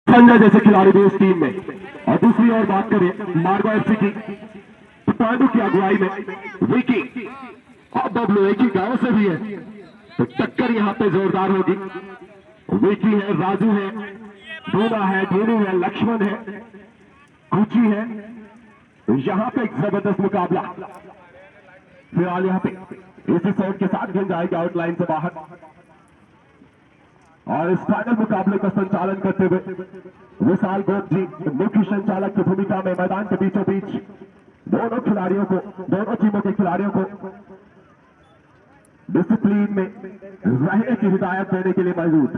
संजय जैसे खिलाड़ी भी इस टीम में। और दूसरी ओर बात करें मार्गो एफसी की, तो पांडु की अगुवाई में विकी और बबलू एक ही गांव से भी है, तो टक्कर यहां पे जोरदार होगी। विकी है, राजू है, डोना है, डोनू है, लक्ष्मण है, कुची है। तो यहां पे एक जबरदस्त मुकाबला फिलहाल यहां पे इसी शॉट के साथ गेंद जाएगी आउटलाइन से बाहर। और इस फाइनल मुकाबले का संचालन करते हुए विशाल गोप जी मुख्य संचालक की भूमिका में मैदान के बीचों बीच दोनों खिलाड़ियों को, दोनों टीमों के खिलाड़ियों को डिसिप्लिन में रहने की हिदायत देने के लिए मौजूद।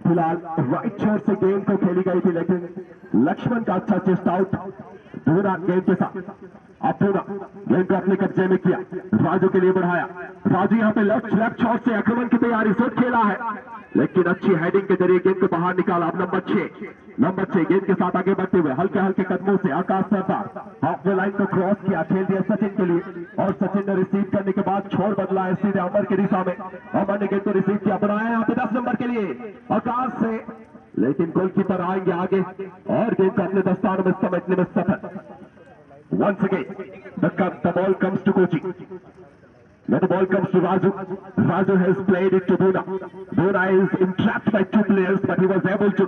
फिलहाल राइट शॉट से गेंद को खेली गई थी, लेकिन लक्ष्मण का अच्छा चेस्ट आउट पूरा गेंद के साथ पूरा गेंद को अपने कब्जे में किया, राजू के लिए बढ़ाया। राजू यहाँ पे लेफ्ट शॉट से आक्रमण की तैयारी से खेला है, लेकिन अच्छी हेडिंग के जरिए गेंद को बाहर निकाला। अब नंबर 6 गेंद के साथ आगे बढ़ते हुए हल्के हल्के कदमों से आकाश सरदार हाफ वे लाइन को क्रॉस किया, खेल दिया सचिन के लिए। और सचिन ने रिसीव करने के बाद छोड़ बदला है सीधे अमर की दिशा में। अमर ने गेंद को रिसीव किया, बनाया यहाँ पे 10 नंबर के लिए आकाश से, लेकिन गोलकीपर आएंगे आगे और गेंद को अपने दस्तानों में समेटने में सफल। Once again, the ball comes to Kochi. Now the ball comes to Raju. Raju has played it to Dona. Dona is entrapped by two players, but he was able to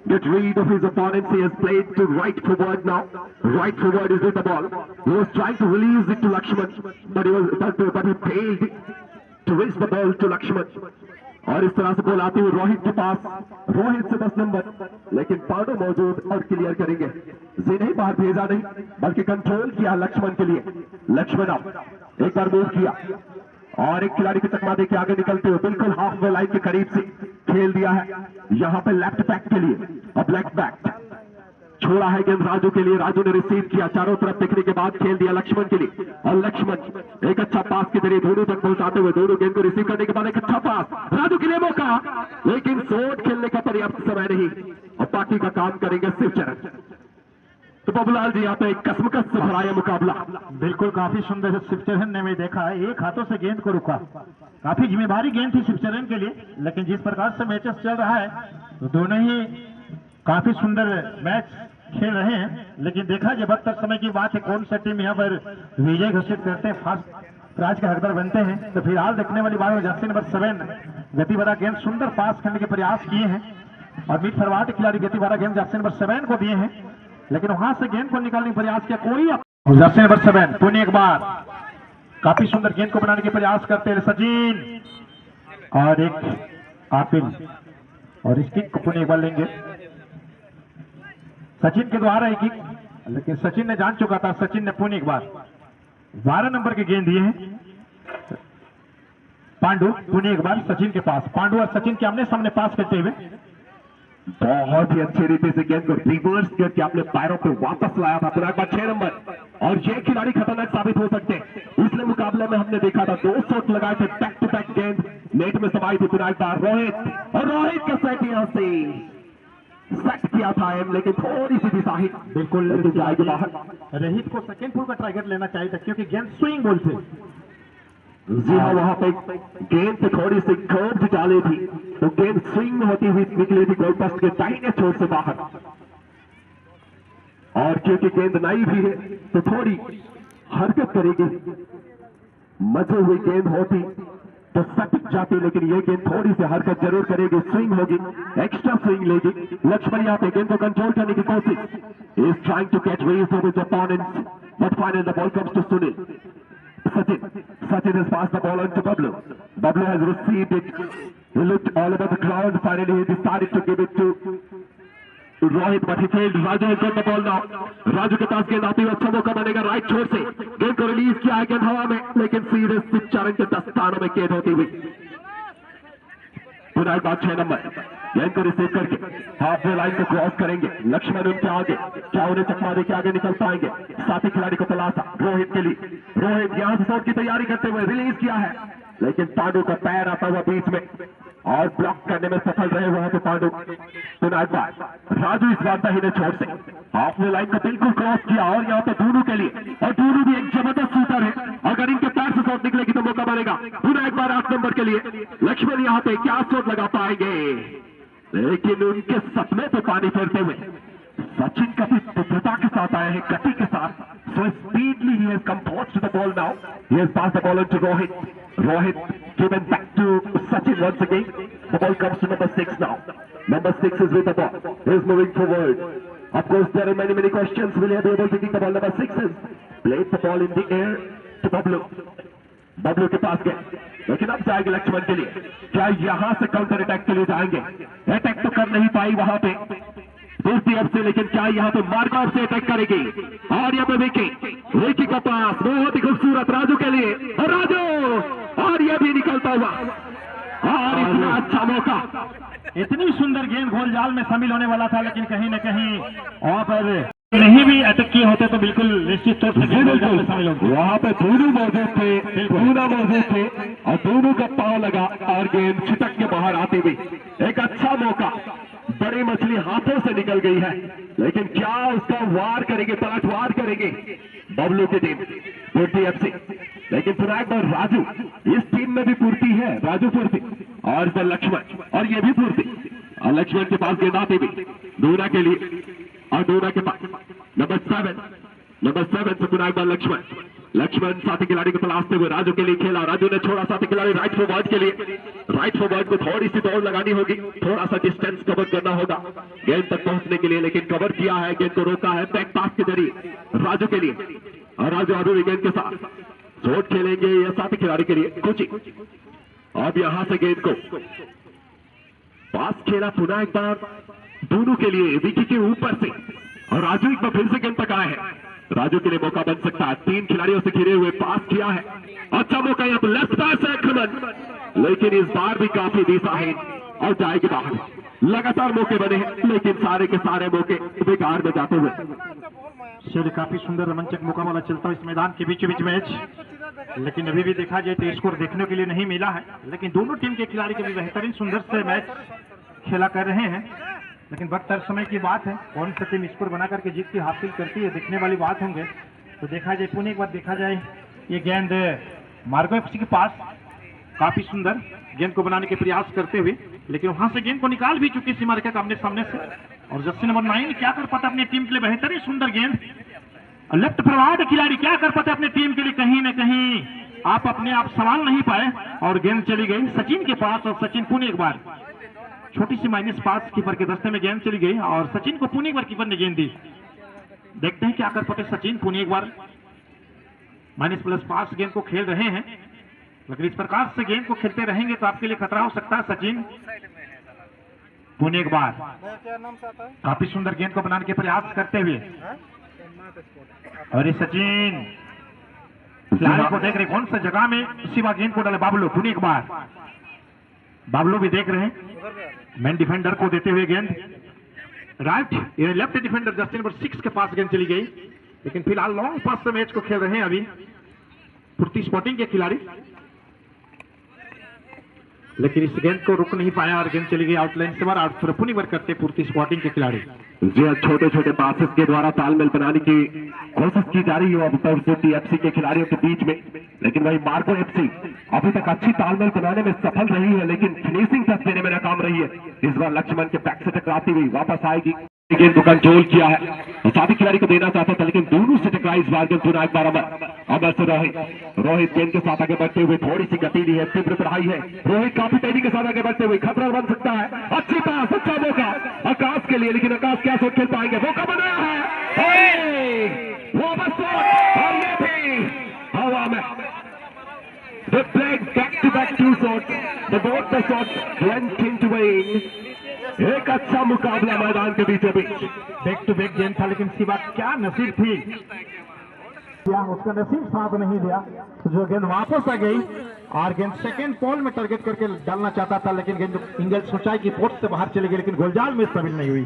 get rid of his opponents. He has played to right forward now. Right forward is with the ball. He was trying to release it to Lakshman, but he failed to reach the ball to Lakshman. और इस तरह से ball आती हुई रोहित के पास, रोहित से 10 number, लेकिन पांडु मौजूद और क्लियर करेंगे। जिन्हें बाहर भेजा नहीं बल्कि कंट्रोल किया लक्ष्मण के लिए। लक्ष्मण एक बार मूव किया और एक खिलाड़ी की चकमा दे के आगे निकलते हुए बिल्कुल हाफ वे लाइन के करीब से खेल दिया है यहां पे लेफ्ट बैक के लिए। अब लेफ्ट बैक छोड़ा है गेंद राजू के लिए, राजू ने रिसीव किया, चारों तरफ देखने के बाद खेल दिया लक्ष्मण के लिए। और लक्ष्मण एक अच्छा पास के जरिए दोनों तक पहुंचाते हुए दोनों गेंद को रिसीव करने के बाद एक अच्छा पास राजू के लिए मौका, लेकिन शॉट खेलने का पर्याप्त समय नहीं और बाकी का काम करेंगे शिवचरण। तो बबूलाल जी यहाँ पे कसमकस से भरा यह मुकाबला। बिल्कुल काफी सुंदर है। शिवचरण ने मैं देखा है एक हाथों से गेंद को रुका, काफी जिम्मेदारी गेंद थी शिवचरण के लिए, लेकिन जिस प्रकार से मैचेस चल रहा है तो दोनों ही काफी सुंदर मैच खेल रहे हैं। लेकिन देखा जब तक समय की बात है कौन सा टीम यहाँ पर विजय घोषित करते हैं, फर्स्ट प्राइज के हकदार बनते हैं। तो फिलहाल देखने वाली बात है जर्सी नंबर 7 गतिवारा गेंद सुंदर पास करने के प्रयास किए हैं और मिड फॉरवर्ड खिलाड़ी गतिवारा गेंद जर्सी नंबर 7 को दिए हैं, लेकिन वहां से गेंद को निकालने का प्रयास किया कोई। जर्सी नंबर 7 पुणे एक बार काफी सुंदर गेंद को बनाने के प्रयास करते हैं सचिन, और एक आपिल और इस किक को पुणे एक बार लेंगे सचिन के द्वारा एक किक, लेकिन सचिन ने जान चुका था। सचिन ने पुणे एक बार 12 नंबर के गेंद दिए हैं पांडु, पुणे एक बार सचिन के पास, पांडु और सचिन के आमने सामने पास करते हुए बहुत ही अच्छे रीति से गेंद को रिवर्स करके अपने पैरों पे वापस लाया था पुनः 6 नंबर। और ये खिलाड़ी खतरनाक साबित हो सकते हैं। पिछले मुकाबले में हमने देखा था 2 शॉट लगाए थे, बैक टू बैक गेंद नेट में समाई थी पुनः रोहित, और रोहित का सेट यहां से सेट किया था लेकिन थोड़ी सी दिशाहीन बिल्कुल जाएगी बाहर। रोहित को सेकंड फुल का टारगेट लेना चाहिए था क्योंकि गेंद स्विंग बॉल थे। जी हाँ, वहां पे गेंद पे थोड़ी सी कर्व डाली थी तो गेंद स्विंग होती हुई निकली थी गोल पोस्ट के दाहिने छोर से बाहर, और क्योंकि गेंद नई भी है तो थोड़ी हरकत करेगी, मजे हुई गेंद होती तो सटक जाती, लेकिन ये गेंद थोड़ी सी हरकत जरूर करेगी, स्विंग होगी, एक्स्ट्रा स्विंग लेगी। लक्ष्मण यहाँ पे गेंद को कंट्रोल करने की कोशिश, is trying to get rid of his opponents, but finally the ball comes to Sunil. Sachin has passed the ball on to Bablu. Bablu has received it. He looked all over the ground. Finally, he decided to give it to Rohit, but he failed. Raju has got the ball now. Raju के पास गेंद आती हुई अच्छा मौका बनेगा right छोर से, गेंद को रिलीज किया है गेंद हवा में, लेकिन सीधे शिवचरण के दस्तानों में गेंद होती हुई पुनः एक बार 6 नंबर गेंद को रिसीव करके हाफ वे लाइन को क्रॉस करेंगे। लक्ष्मण उनके आगे, क्या उन्हें चकमा दे के आगे निकल पाएंगे? साथी खिलाड़ी को तलाशा रोहित के लिए, रोहित यहां से शॉट की तैयारी करते हुए रिलीज किया है, लेकिन पांडु का पैर आता हुआ बीच में और ब्लॉक करने में सफल रहे वहां पे पांडु। पुनः एक बार राजू इस बार दाहिने छोर से हाफ वे लाइन को बिल्कुल क्रॉस किया और यहाँ पे डूनू के लिए, और डूनू भी एक जबरदस्त शूटर है, अगर इनके पैर से शॉट निकलेगी तो मौका बनेगा। पुनः एक बार 8 नंबर के लिए लक्ष्मण यहाँ पे क्या शॉट लगा पाएंगे? लेकिन उनके सपने पे पानी फेरते हुए सचिन काफी तीव्रता के साथ आए हैं, गति के साथ. So speedily he has come towards to the ball now. He has passed the ball on to Rohit. Rohit given back to Sachin once again. The ball comes to number 6 now. Number 6 is with the ball. He is moving forward. Of course, there are many questions. Will he be able to kick the ball? Number 6 has played the ball in the air to Bablu. Bablu के पास गए, लेकिन अब जाएंगे लक्ष्मण के लिए. क्या यहां से काउंटर अटैक के लिए जाएंगे? अटैक तो कर नहीं पाई वहां पे दूसरी अब से, लेकिन क्या यहाँ पे मार्गव से अटैक करेगी? और यहाँ पे विकी का पास बहुत ही खूबसूरत राजू के लिए, और राजू, और यह भी निकलता हुआ, और इतना अच्छा मौका. इतनी सुंदर गेंद गोल जाल में शामिल होने वाला था, लेकिन कहीं न कहीं वहां पर नहीं भी अटैक किए होते तो बिल्कुल निश्चित तौर से शामिल होते. वहां पे दोनों मौजूद थे, दोनों मौजूद थे, और दोनों का पांव लगा और गेंद छिटक के बाहर आती हुई. एक अच्छा मौका. बड़ी मछली हाथों से निकल गई है, लेकिन क्या उसका वार करेंगे, पलटवार करेंगे बबलू की टीम पूर्ति एफसी. लेकिन फिर एक बार राजू, इस टीम में भी पूर्ति है, राजू पूर्ति, और इस बार लक्ष्मण, और ये भी पूर्ति. और लक्ष्मण के पास गेंद आती हुई डोना के लिए, और डोना के पास नंबर 7 से पुनः एक बार लक्ष्मण साथी खिलाड़ी को तलाशते हुए राजू के लिए खेला. राजू ने छोड़ा साथी खिलाड़ी राइट फॉरवर्ड के लिए. राइट फॉरवर्ड को थोड़ी सी दौड़ लगानी होगी, थोड़ा सा डिस्टेंस कवर करना होगा गेंद तक पहुंचने के लिए, लेकिन कवर किया है, गेंद को रोका है बैक पास के जरिए राजू के लिए. और राजू अभी गेंद के साथ शॉट खेलेंगे या साथी खिलाड़ी के लिए कुछ. अब यहां से गेंद को पास खेला पुनः एक बार दोनों के लिए विकी के ऊपर से, और राजू एक बार फिर से गेंद तक आए हैं. राजू के लिए मौका बन सकता है, 3 खिलाड़ियों से घिरे हुए पास किया है. अच्छा मौका यहाँ पर लेफ्ट पैर से आक्रमण, लेकिन इस बार भी काफी दिशाहीन और जाएगी बाहर. लगातार मौके बने हैं, लेकिन सारे के सारे मौके बेकार में जाते हुए. चलिए, काफी सुंदर रोमांचक मुकाबला चलता है इस मैदान के बीचों बीच मैच, लेकिन अभी भी देखा जाए तो स्कोर देखने के लिए नहीं मिला है. लेकिन दोनों टीम के खिलाड़ी के भी बेहतरीन सुंदर से मैच खेला कर रहे हैं, लेकिन वक्त हर समय की बात है, कौन सा टीम स्कोर बना करके जीत हासिल करती है देखने वाली बात होंगे. तो देखा जाए पुणे एक बार देखा जाए, ये गेंद मार्गो एफसी के पास काफी सुंदर गेंद को बनाने के प्रयास करते हुए, लेकिन वहां से गेंद को निकाल भी चुकी सीमा रेखा का सामने से. और जर्सी नंबर 9 क्या कर पाता अपनी टीम के लिए बेहतरीन सुंदर गेंद. लेफ्ट फॉरवर्ड खिलाड़ी क्या कर पाते अपनी टीम के लिए, कहीं ना कहीं आप अपने आप संभाल नहीं पाए, और गेंद चली गई सचिन के पास. और सचिन पुणे एक बार छोटी सी -5 कीपर के दस्ते में गेंद चली गई, और सचिन को पुणे एक बार कीपर ने गेंद दी. देखते हैं क्या कर पाते सचिन. पुणे एक बार -5 गेंद को खेल रहे हैं, लेकिन इस प्रकार से गेंद को खेलते रहेंगे तो आपके लिए खतरा हो सकता है. सचिन पुणे एक बार काफी सुंदर गेंद को बनाने के प्रयास करते हुए, और ये सचिन खिलाड़ी को देख रहे कौन सा जगह में सिवा गेंद को डाले. बाबलू पुणे एक बार, बाबलू भी देख रहे हैं मैन डिफेंडर को देते हुए गेंद. राइट ये लेफ्ट डिफेंडर जस्टिन नंबर 6 के पास गेंद चली गई, लेकिन फिलहाल लॉन्ग पास से मैच को खेल रहे हैं अभी पूर्ति स्पोर्टिंग के खिलाड़ी, लेकिन इस गेंद को रुक नहीं पाया और गेंद चली गई आउटलाइन से बाहर. आउट फिर पुनी वर्क करते पूर्ति स्पोर्टिंग के खिलाड़ी. जी छोटे छोटे पासेस के द्वारा तालमेल बनाने की कोशिश की जा रही है अब पूर्ति एफसी के खिलाड़ियों के बीच में, लेकिन वही मार्गो एफसी अभी तक अच्छी तालमेल बनाने में सफल रही है, लेकिन फिनिशिंग टच देने में नाकाम रही है. इस बार लक्ष्मण के बैक से टकराती हुई वापस आएगी, गेंद को कंट्रोल किया है और साथी खिलाड़ी को देना चाहता था, लेकिन दोनों से टकराई. इस बार गेंद पुनः एक बार अमर से रोहित गेंद के साथ आगे बढ़ते हुए थोड़ी सी गति दी है, तीव्र बढ़ाई है. रोहित काफी तेजी के साथ आगे बढ़ते हुए खतरा बन सकता है. अच्छी पास, अच्छा मौका आकाश के लिए, लेकिन आकाश क्या शॉट खेल पाएंगे. मौका बनाया है वो बस और ये भी हवा में. They played back-to-back 2 shots. Both the shots went into in. एक अच्छा मुकाबला मैदान के बीचों बीच. बैक टू बैक गेंद था, लेकिन सिवा क्या नसीब थी, उसका नसीब साथ नहीं दिया, तो जो गेंद वापस आ गई और गेंद सेकंड बॉल में टारगेट करके डालना चाहता था, लेकिन गेंद इंगल सोचाई की पोस्ट से बाहर चली गई, लेकिन गोलजाल में शामिल नहीं हुई.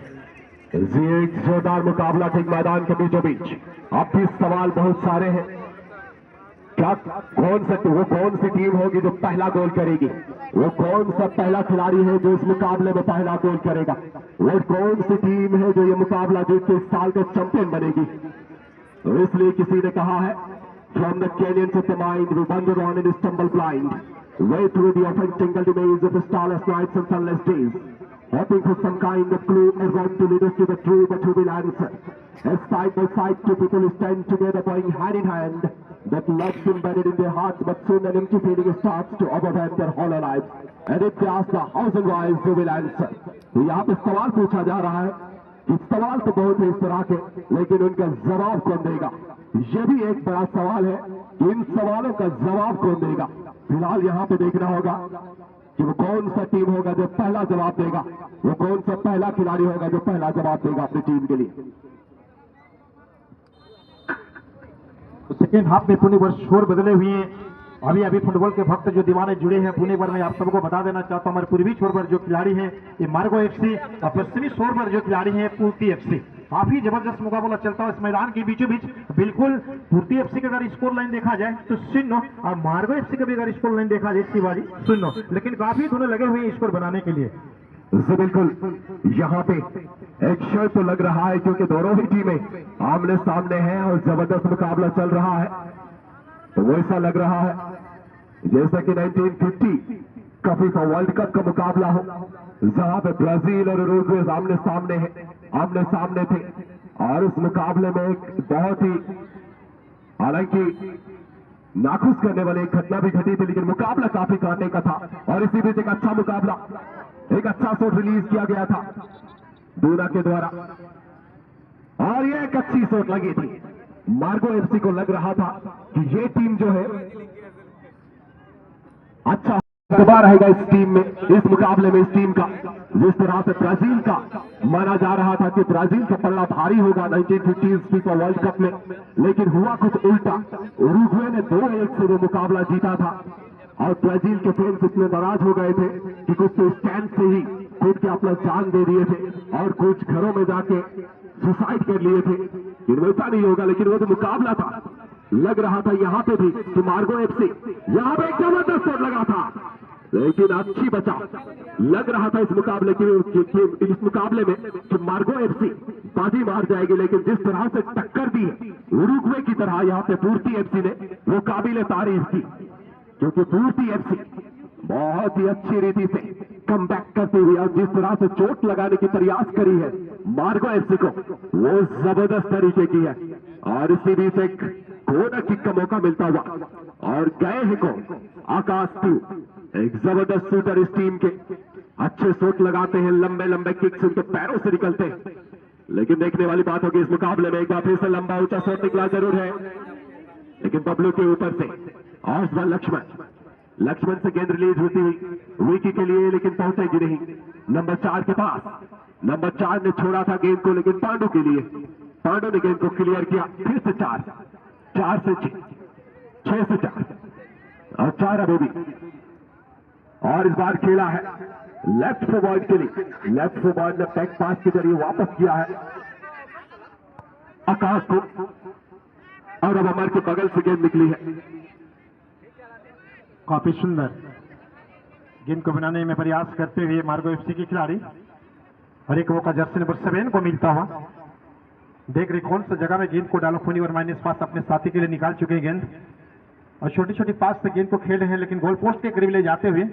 एक जोरदार मुकाबला ठीक मैदान के बीचों बीच. अब भी सवाल बहुत सारे हैं. क्या कौन सी टीम होगी जो पहला गोल करेगी, वो कौन सा पहला खिलाड़ी है जो इस मुकाबले में पहला गोल करेगा, वो कौन सी टीम है जो ये मुकाबला जीत के इस साल का चैंपियन बनेगी. तो इसलिए किसी ने कहा है from the canyons of the mind we wander on and stumble blind way through the often tingled maze of starless nights and sunless days. hoping for some kind of clue is going to lead us to the true, but who will answer? As side by side, two people stand together, going hand in hand. That love's embedded in their hearts, but soon an empty feeling starts to overwhelm their hollow lives. And if they ask the house and wives, who will answer? तो यहाँ पे सवाल पूछा जा रहा है कि सवाल तो बहुत है इस तरह के, लेकिन उनका जवाब कौन देगा? ये भी एक बड़ा सवाल है कि इन सवालों का जवाब कौन देगा? फिलहाल यहाँ पे देखना होगा कि वो कौन सा टीम होगा जो पहला जवाब देगा, वो कौन सा पहला खिलाड़ी होगा जो पहला जवाब देगा अपनी टीम के लिए। सेकेंड हाफ में पुणे भर शोर बदले हुए हैं। अभी फुटबॉल के भक्त जो दीवाने जुड़े हैं पुणे भर में, आप सबको बता देना चाहता हूं, हमारे पूर्वी छोर पर जो खिलाड़ी हैं ये मार्गो एफसी, और पश्चिमी छोर पर जो खिलाड़ी हैं पूर्ति एफसी। काफी जबरदस्त मुकाबला चलता है इस मैदान के बीचों बीच। बिल्कुल पूर्ति एफसी का अगर स्कोर लाइन देखा जाए तो 0, और मार्गो एफसी का भी अगर स्कोर लाइन देखा जाए शिवाजी 0, लेकिन काफी दोनों लगे हुए हैं स्कोर बनाने के लिए। जी बिल्कुल, यहाँ पे एक शर्त तो लग रहा है क्योंकि दोनों ही टीमें आमने सामने हैं और जबरदस्त मुकाबला चल रहा है। तो वो ऐसा लग रहा है जैसा कि 1950 का फीफा वर्ल्ड कप का मुकाबला हो, जहां पे ब्राजील और उरुग्वे आमने सामने थे, और उस मुकाबले में एक बहुत ही हालांकि नाखुश करने वाली एक घटना भी घटी थी, लेकिन मुकाबला काफी काटने का था। और इसी बीच एक अच्छा मुकाबला, एक अच्छा शॉट रिलीज किया गया था दूना के द्वारा, और ये एक अच्छी शॉट लगी थी। मार्गो एफसी को लग रहा था कि ये टीम जो है अच्छा दबा रहेगा इस टीम में, इस मुकाबले में इस टीम का, जिस तरह से ब्राजील का माना जा रहा था कि ब्राजील का पल्ला भारी होगा 1950 फीफा वर्ल्ड कप में, लेकिन हुआ कुछ उल्टा। उरुग्वे ने 2-1 से वो मुकाबला जीता था, और ब्राजील के फैंस इतने नाराज हो गए थे कि कुछ तो स्टैंड से ही खुद के अपना जान दे दिए थे, और कुछ घरों में जाके सुसाइड कर लिए थे। लेकिन वैसा नहीं होगा, लेकिन वो जो मुकाबला था लग रहा था यहाँ पे भी कि मार्गो एफसी, यहाँ पे एक जबरदस्त शॉट लगा था, लेकिन अच्छी बचा। लग रहा था इस मुकाबले में कि मार्गो एफसी बाजी मार जाएगी, लेकिन जिस तरह से टक्कर दी है उरुग्वे की तरह यहाँ पे पूर्ति एफसी ने, वो काबिल तारीफ की, क्योंकि पूर्ति एफसी बहुत ही अच्छी रीति से कम बैक करते हुए और जिस तरह से चोट लगाने की प्रयास करी है मार्गो एफसी को, वो जबरदस्त तरीके की है। और इसी बीच एक कोर्नर किक का मौका मिलता हुआ, और गए हैं को आकाश टू, एक जबरदस्त शूटर इस टीम के, अच्छे शॉट लगाते हैं, लंबे लंबे किक्स उनके पैरों से निकलते हैं। लेकिन देखने वाली बात होगी इस मुकाबले में, एक बार फिर से लंबा ऊंचा शॉट निकला जरूर है, लेकिन बबलू के ऊपर से और इस बार लक्ष्मण से गेंद रिलीज होती हुई विकी के लिए, लेकिन पहुंचेगी नहीं नंबर 4 के पास। नंबर 4 ने छोड़ा था गेंद को, लेकिन पांडु के लिए, पांडु ने गेंद को क्लियर किया, फिर से 4 से 6 से 4 और 4 अभी भी। और इस बार खेला है लेफ्ट फॉरवर्ड के लिए, लेफ्ट फॉरवर्ड ने बैक पास के जरिए वापस किया है आकाश को, और अब अमर के बगल से गेंद निकली है। काफी सुंदर गेंद को बनाने में प्रयास करते हुए मार्गो एफसी के खिलाड़ी, और एक मौका जर्सी नंबर 7 को मिलता हुआ। देख रहे कौन सा जगह में गेंद को डालो, फोनी और माइनस पास अपने साथी के लिए निकाल चुके हैं गेंद, और छोटी छोटी पास से गेंद को खेल रहे हैं, लेकिन गोल पोस्ट के करीब ले जाते हुए,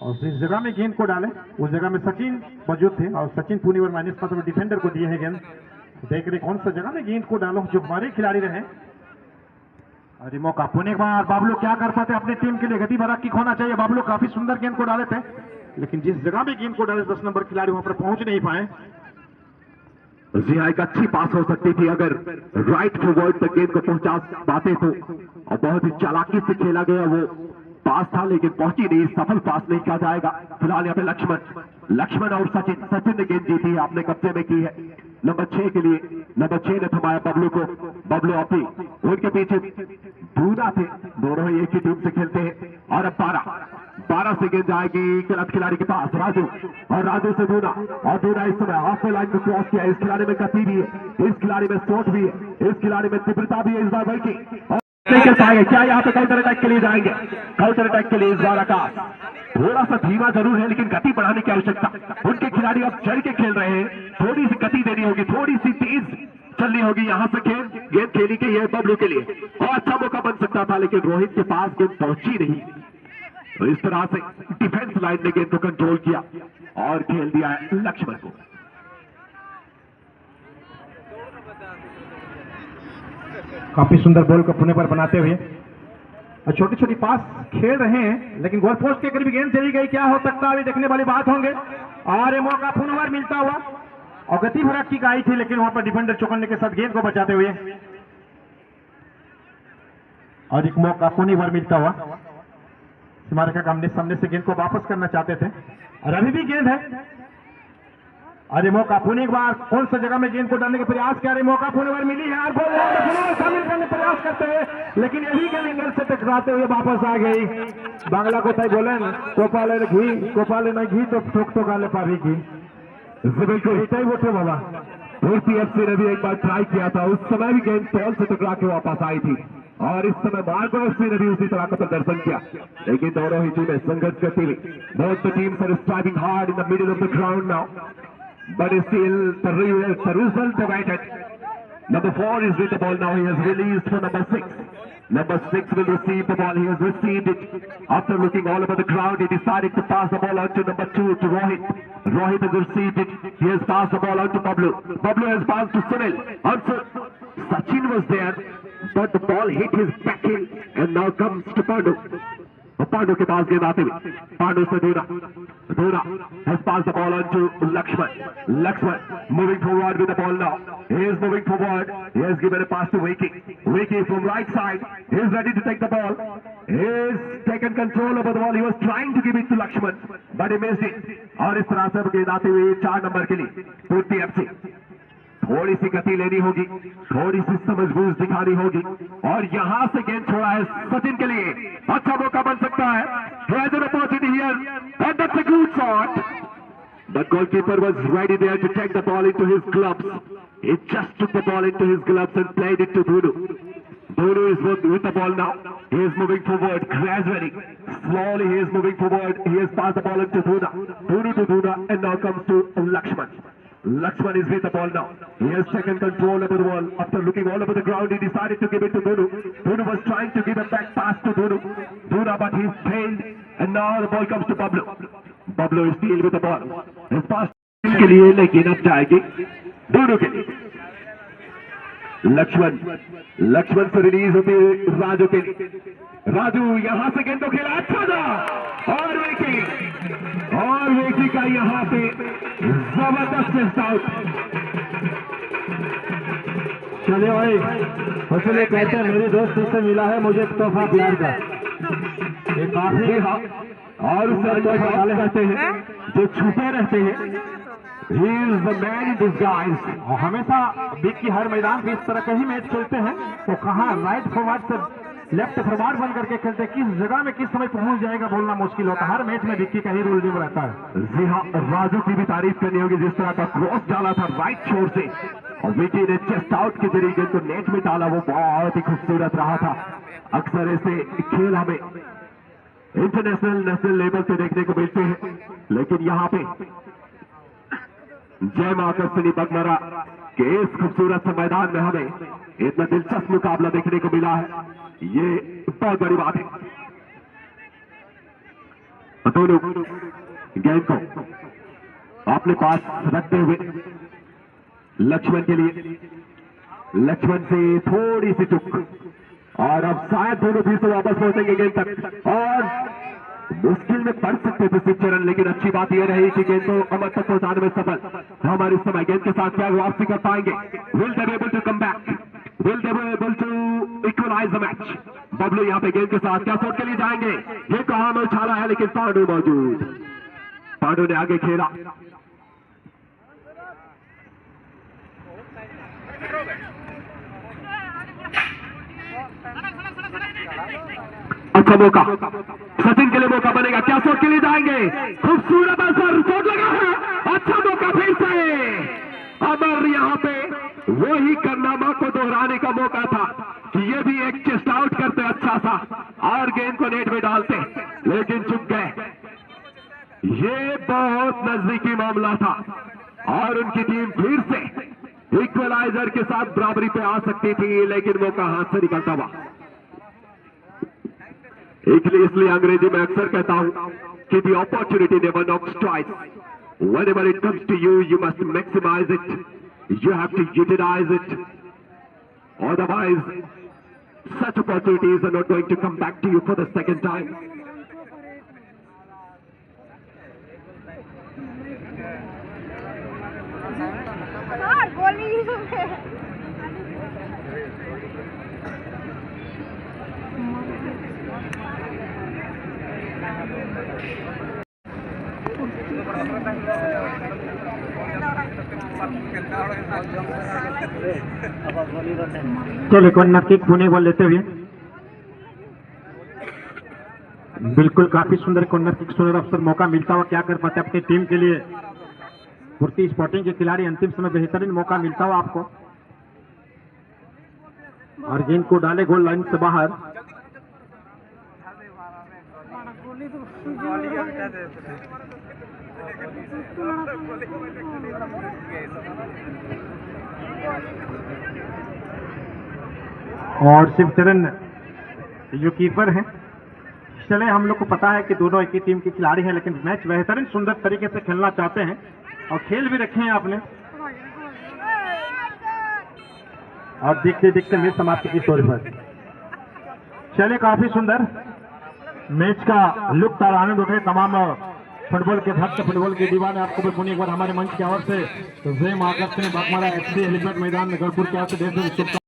और जिस जगह में गेंद को डाले उस जगह में सचिन मौजूद थे, और सचिन पुनी और माइनस पास डिफेंडर को दिए हैं गेंद। देख रहे कौन सा जगह में गेंद को डालो जो हमारे खिलाड़ी रहे। अरे मौका पुणे बार बाबलू क्या कर पाते, अपनी टीम के लिए गति भरा किक होना चाहिए। बाबलू काफी सुंदर गेंद को डाले थे, लेकिन जिस जगह में गेंद को डाले 10 नंबर खिलाड़ी वहां पर पहुंच नहीं पाए। जी हाँ, एक अच्छी पास हो सकती थी अगर राइट फॉरवर्ड तक गेंद को पहुंचा पाते तो, और बहुत ही चालाकी से खेला गया वो पास था, लेकिन पहुंची नहीं, सफल पास नहीं कहा जाएगा। फिलहाल यहाँ पे लक्ष्मण और सचिन ने गेंद जीती है, आपने कब्जे में की है नंबर 6 के लिए। नंबर 6 ने थमाया बबलू को, बबलू अपनी उनके पीछे दूना थे, दोनों ही एक ही टीम से खेलते हैं। और अब 12 से गेंद जाएगी गलत खिलाड़ी के पास, राजू, और राजू से दूना, और दूना इस समय हाफ लाइन को क्रॉस किया। इस खिलाड़ी में गति भी है, इस खिलाड़ी में चोट भी है, इस खिलाड़ी में तीव्रता भी है इस बार की, नहीं खेल पाएंगे। क्या यहाँ पे काउंटर अटैक के लिए जाएंगे? काउंटर अटैक के लिए इस बार आकाश थोड़ा सा धीमा जरूर है, लेकिन गति बढ़ाने की आवश्यकता, उनके खिलाड़ी अब चढ़ के खेल रहे हैं, थोड़ी सी गति देनी होगी, थोड़ी सी तेज चलनी होगी। यहाँ से गेंद खेली गई है बबलू के लिए, और अच्छा मौका बन सकता था, लेकिन रोहित के पास गेंद पहुंची नहीं। तो इस तरह से डिफेंस लाइन ने गेंद को कंट्रोल किया। और खेल दिया है लक्ष्मण को। काफी सुंदर बॉल को पुणे पर बनाते हुए और छोटी छोटी पास खेल रहे हैं, लेकिन गोल पोस्ट के करीब गेंद चली गई। क्या हो सकता है अभी देखने वाली बात होंगे। और ये मौका पुनः मिलता हुआ और गति भरा किक आई थी, लेकिन वहां पर डिफेंडर चौकन्ने के साथ गेंद को बचाते हुए और एक मौका पुनः मिलता हुआ। सीमा रेखा के सामने से गेंद को वापस करना चाहते थे और अभी भी गेंद है। अरे मौका पुणे एक बार कौन सा जगह में गेंद को डालने के प्रयास किया। मौका पुणे बार मिली है और बॉल शामिल करने प्रयास करते हुए, लेकिन यही गेंद एंगल से टकराते हुए वापस आ गई। बांग्ला को ताई बोले कोपाले घी कोपाले ना घी तो ठोक तो गाले पारी घी। बिल्कुल ही बोटे बाबा। पीएफसी ने भी एक बार ट्राई किया था, उस समय भी गेंद बॉल से टकरा के वापस आई थी और इस समय मार्गो एफसी ने भी उसी तरह का प्रदर्शन किया, लेकिन दोनों ही टीमें संघर्ष करती हुई। Both the teams are striving hard in the middle of the ground now, but still the result divided. Number 4 is with the ball now. He has released for number 6. Number 6 will receive the ball. He has received it. After looking all over the ground, he decided to pass the ball on to number 2, to Rohit. Rohit has received it. He has passed the ball on to Pablo. Pablo has passed to Sunil. Also, Sachin was there, but the ball hit his back heel and now comes to Pandu. Pandu के पास गेंद आते हुए Pandu से Dhura has passed the ball on to Lakshman moving forward with the ball now. He is moving forward. He has given a pass to Vicky from right side. He is ready to take the ball. He has taken control over the ball. He was trying to give it to Lakshman, but he missed it. और इस तरह से गेंद आते हुए 4 number के लिए पूर्ति एफसी। थोड़ी सी गति लेनी होगी, थोड़ी सी समझबूझ दिखानी होगी और यहां से गेंद छोड़ा है सचिन के लिए। अच्छा मौका बन सकता है। He has an opportunity here and that's a good shot. The goalkeeper was ready there to take the ball into his gloves. He just took the ball into his gloves and played it to Dhunu. Dhunu is with the ball now. He is moving forward gradually. Slowly he is moving forward. He has passed the ball into Dhunu to Dhuna and now comes to Lakshman. Lakshman is with the ball now. He has taken control over the ball. After looking all over the ground, he decided to give it to Dhunu. Dhunu was trying to give a back pass to Dhuna, but he failed. And now the ball comes to Pablo. Pablo is still with the ball. His pass के लिए, लेकिन अब जाएगी Dhunu के लिए। लक्ष्मण से release होती है राजू के लिए। राजू यहां से गेंद को खेला, अच्छा था और विकी का यहां पे जबरदस्त आउट। चलिए भाई, इसलिए कहते हैं मेरी दोस्त से मिला है मुझे तोहफा प्यार का। ये काफी और उससे तोहफा कहते हैं जो छुपे रहते हैं। He is the man in disguise. और हमेशा विकी हर मैदान पे इस तरह के ही मैच खेलते हैं, तो कहाँ राइट फॉरवर्ड से लेफ्ट फॉरवर्ड बन करके खेलते, किस जगह में किस समय पहुंच जाएगा बोलना मुश्किल होता है। हर मैच में विक्की का ही रोल निभा रहता है। जी हाँ, राजू की भी तारीफ करनी होगी, जिस तरह का क्रॉस डाला था राइट छोर से और विक्की ने चेस्ट आउट के जरिए को नेट में डाला, वो बहुत ही खूबसूरत रहा था। अक्सर ऐसे खेल हमें इंटरनेशनल नेशनल लेवल पे देखने को मिलते हैं, लेकिन यहाँ पे जय मां कर्षणी बगमरा के इस खूबसूरत से मैदान में हमें इतना दिलचस्प मुकाबला देखने को मिला है, ये बहुत बड़ी बात है। दोनों गेंद को अपने पास रखते हुए लक्ष्मण के लिए, लक्ष्मण से थोड़ी सी चुक और अब शायद दोनों फिर से वापस पहुंचेंगे गेंद तक और मुश्किल में पड़ सकते थे शिवचरण, लेकिन अच्छी बात यह रही कि गेंद को अमर तक पहुंचाने में सफल। हमारे इस समय गेंद के साथ क्या वापसी कर पाएंगे? Will they be able to come back, will they be able to equalise the match? Bablu यहाँ पे गेंद के साथ क्या शॉट के लिए जाएंगे? ये कहा में उछाला है, लेकिन पांडु मौजूद, पांडु ने आगे खेला। अच्छा मौका सचिन के लिए, मौका बनेगा, क्या शॉट के लिए जाएंगे? खूबसूरत असर, शॉट लगा है, अच्छा मौका फिर से अमर। यहाँ पे वही कारनामा को दोहराने का मौका था कि ये भी एक चेस्ट आउट करते अच्छा सा और गेंद को नेट में डालते, लेकिन चुप गए। ये बहुत नजदीकी मामला था और उनकी टीम फिर से इक्वलाइजर के साथ बराबरी पे आ सकती थी, लेकिन मौका हाथ से निकलता हुआ। इसलिए अंग्रेजी में अक्सर कहता हूं कि the opportunity never knocks twice, Whenever it comes to you, you must maximize it. You have to utilize it. Otherwise, such opportunities are not going to come back to you for the second time. चलिए corner kick Pune ball लेते हुए बिल्कुल काफी सुंदर corner kick, सुंदर अवसर, मौका मिलता हुआ क्या कर पाते अपनी टीम के लिए। फुर्ती स्पोर्टिंग के खिलाड़ी अंतिम समय बेहतरीन मौका मिलता हुआ आपको और गेंद को डाले गोल लाइन से बाहर। और शिवचरण जो कीपर हैं, चले हम लोग को पता है कि दोनों एक ही टीम के खिलाड़ी हैं, लेकिन मैच बेहतरीन सुंदर तरीके से खेलना चाहते हैं और खेल भी रखे हैं आपने। और देखते देखते मैच समाप्ति की स्टोरी पर चले काफी सुंदर मैच का लुत्फ और आनंद उठे तमाम फुटबॉल के भक्त, फुटबॉल के दीवाने। आपको भी पुणे एक बार हमारे मंच की ओर से जय महाराष्ट्र बागमारा FC हेलीपैड मैदान गढ़पुर की ओर से ढेर सारी शुभकामनाएं।